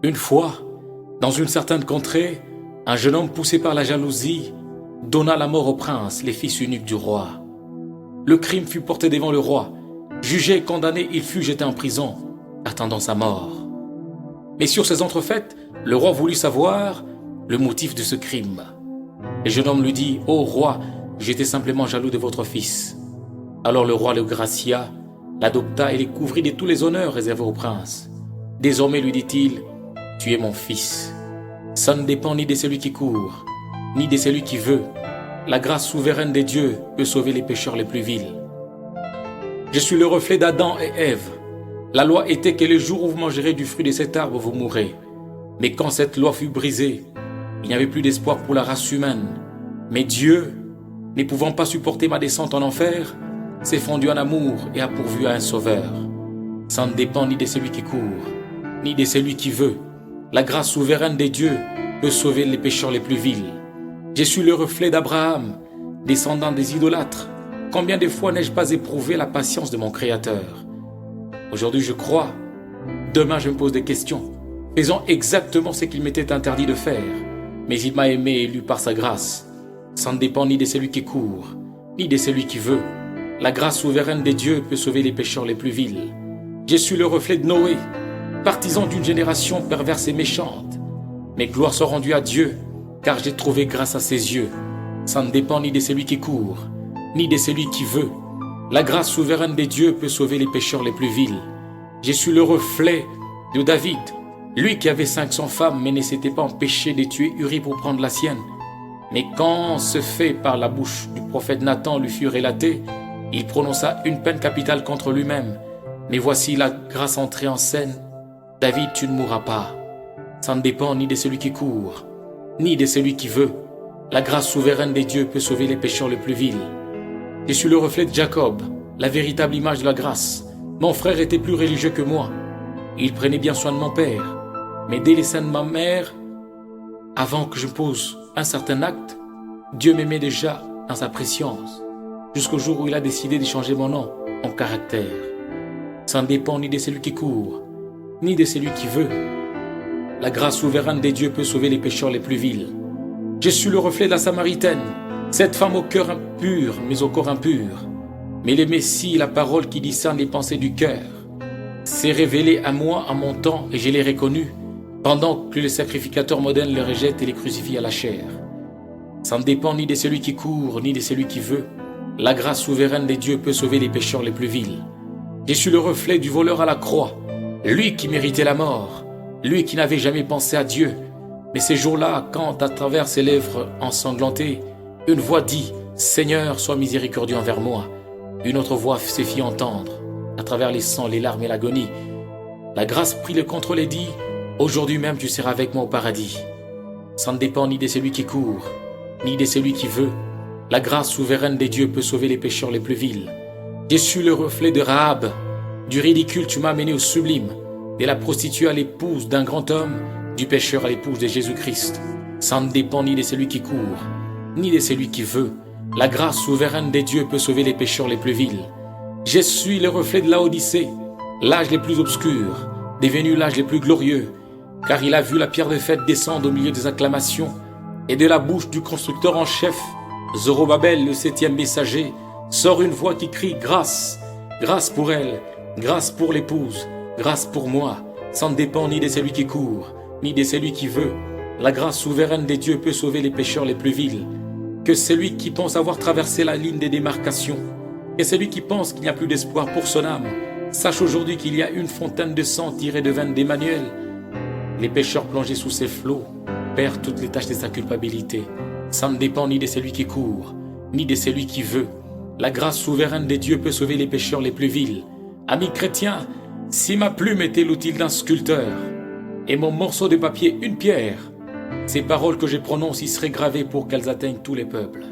Une fois, dans une certaine contrée, un jeune homme poussé par la jalousie donna la mort au prince, les fils uniques du roi. Le crime fut porté devant le roi. Jugé et condamné, il fut jeté en prison, attendant sa mort. Mais sur ces entrefaites, le roi voulut savoir le motif de ce crime. Le jeune homme lui dit: « Ô roi, j'étais simplement jaloux de votre fils. » Alors le roi le gracia, l'adopta et le couvrit de tous les honneurs réservés au prince. Désormais, lui dit-il, « Tu es mon fils. Ça ne dépend ni de celui qui court, ni de celui qui veut. La grâce souveraine de Dieu peut sauver les pécheurs les plus vils. Je suis le reflet d'Adam et Ève. La loi était que le jour où vous mangerez du fruit de cet arbre, vous mourrez. Mais quand cette loi fut brisée, il n'y avait plus d'espoir pour la race humaine. Mais Dieu, ne pouvant pas supporter ma descente en enfer, s'est fondu en amour et a pourvu à un sauveur. Ça ne dépend ni de celui qui court, ni de celui qui veut. La grâce souveraine de Dieu peut sauver les pécheurs les plus vils. Je suis le reflet d'Abraham, descendant des idolâtres. Combien de fois n'ai-je pas éprouvé la patience de mon Créateur? Aujourd'hui je crois, demain je me pose des questions, faisant exactement ce qu'il m'était interdit de faire. Mais il m'a aimé et élu par sa grâce. Ça ne dépend ni de celui qui court, ni de celui qui veut. La grâce souveraine de Dieu peut sauver les pécheurs les plus vils. Je suis le reflet de Noé, partisan d'une génération perverse et méchante. Mes gloires sont rendues à Dieu, car j'ai trouvé grâce à ses yeux. Ça ne dépend ni de celui qui court, ni de celui qui veut. La grâce souveraine de Dieu peut sauver les pécheurs les plus vils. Je suis le reflet de David, lui qui avait 500 femmes mais ne s'était pas empêché de tuer Uri pour prendre la sienne. Mais quand ce fait par la bouche du prophète Nathan lui fut relaté, il prononça une peine capitale contre lui-même. Mais voici la grâce entrée en scène. David, tu ne mourras pas. Ça ne dépend ni de celui qui court, ni de celui qui veut. La grâce souveraine de Dieu peut sauver les pécheurs les plus vils. Je suis le reflet de Jacob, la véritable image de la grâce. Mon frère était plus religieux que moi. Il prenait bien soin de mon père. Mais dès les seins de ma mère, avant que je pose un certain acte, Dieu m'aimait déjà dans sa préscience, jusqu'au jour où il a décidé de changer mon nom en caractère. Ça ne dépend ni de celui qui court, ni de celui qui veut. La grâce souveraine de Dieu peut sauver les pécheurs les plus vils. Je suis le reflet de la Samaritaine, cette femme au cœur impur, mais au corps impur. Mais le Messie, la parole qui discerne les pensées du cœur, s'est révélé à moi en mon temps et je l'ai reconnu, pendant que les sacrificateurs modernes le rejettent et les crucifient à la chair. Ça ne dépend ni de celui qui court, ni de celui qui veut. La grâce souveraine de Dieu peut sauver les pécheurs les plus vils. Je suis le reflet du voleur à la croix, lui qui méritait la mort, lui qui n'avait jamais pensé à Dieu. Mais ces jours-là, quand à travers ses lèvres ensanglantées, une voix dit « Seigneur, sois miséricordieux envers moi », une autre voix se fit entendre, à travers les sangs, les larmes et l'agonie. La grâce prit le contrôle et dit « Aujourd'hui même tu seras avec moi au paradis ». Ça ne dépend ni de celui qui court, ni de celui qui veut. La grâce souveraine de Dieu peut sauver les pécheurs les plus vils. Je suis le reflet de Rahab. Du ridicule tu m'as amené au sublime, de la prostituée à l'épouse d'un grand homme, du pécheur à l'épouse de Jésus-Christ. Ça ne dépend ni de celui qui court, ni de celui qui veut. La grâce souveraine de Dieu peut sauver les pécheurs les plus vils. Je suis le reflet de Laodicée, l'âge le plus obscur, devenu l'âge le plus glorieux, car il a vu la pierre de fête descendre au milieu des acclamations, et de la bouche du constructeur en chef, Zorobabel, le 7e messager, sort une voix qui crie « Grâce, grâce pour elle, grâce pour l'épouse, grâce pour moi. » Ça ne dépend ni de celui qui court, ni de celui qui veut. La grâce souveraine de Dieu peut sauver les pécheurs les plus vils. Que celui qui pense avoir traversé la ligne des démarcations, et celui qui pense qu'il n'y a plus d'espoir pour son âme, sache aujourd'hui qu'il y a une fontaine de sang tirée de veine d'Emmanuel. Les pécheurs plongés sous ses flots perdent toutes les taches de sa culpabilité. Ça ne dépend ni de celui qui court, ni de celui qui veut. La grâce souveraine de Dieu peut sauver les pécheurs les plus vils. Amis chrétiens, si ma plume était l'outil d'un sculpteur, et mon morceau de papier une pierre, ces paroles que je prononce y seraient gravées pour qu'elles atteignent tous les peuples.